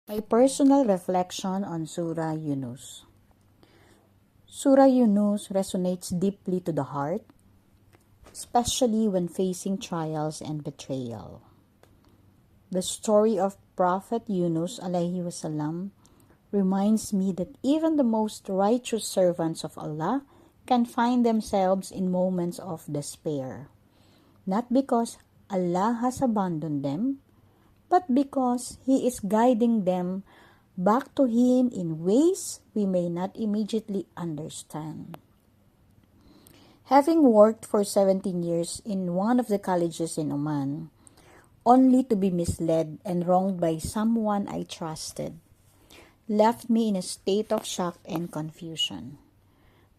My personal reflection on Surah Yunus. Surah Yunus resonates deeply to the heart, especially when facing trials and betrayal. The story of Prophet Yunus alayhi wasallam reminds me that even the most righteous servants of Allah can find themselves in moments of despair, not because Allah has abandoned them, but because He is guiding them back to Him in ways we may not immediately understand. Having worked for 17 years in one of the colleges in Oman, only to be misled and wronged by someone I trusted, left me in a state of shock and confusion.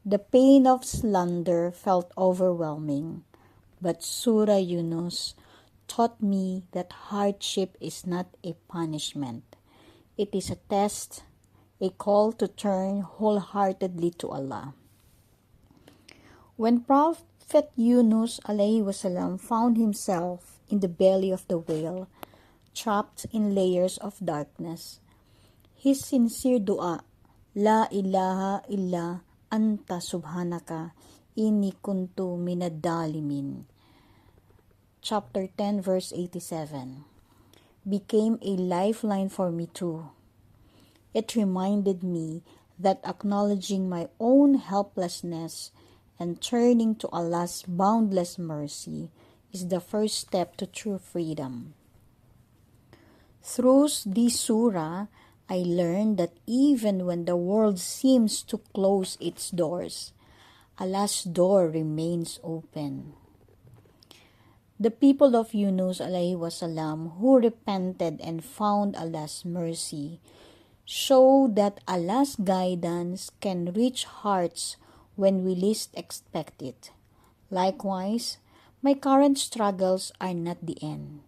The pain of slander felt overwhelming, but Surah Yunus taught me that hardship is not a punishment. It is a test, a call to turn wholeheartedly to Allah. When Prophet Yunus alayhi wasallam found himself in the belly of the whale, trapped in layers of darkness, his sincere dua, La ilaha illa anta subhanaka inni kuntu minad dalimin, chapter 10 verse 87, became a lifeline for me too. It reminded me that acknowledging my own helplessness and turning to Allah's boundless mercy is the first step to true freedom. Through this surah, I learned that even when the world seems to close its doors, Allah's door remains open. The people of Yunus alayhi wasallam who repented and found Allah's mercy show that Allah's guidance can reach hearts when we least expect it. Likewise, my current struggles are not the end.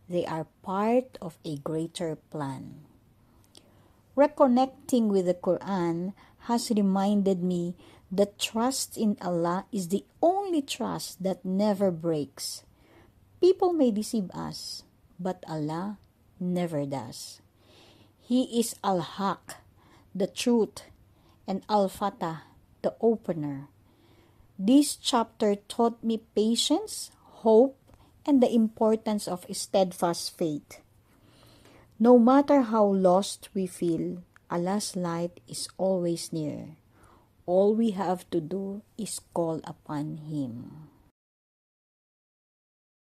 They are part of a greater plan. Reconnecting with the Quran has reminded me that trust in Allah is the only trust that never breaks. People may deceive us, but Allah never does. He is Al-Haq, the truth, and Al-Fatah, the opener. This chapter taught me patience, hope, and the importance of steadfast faith. No matter how lost we feel, Allah's light is always near. All we have to do is call upon Him.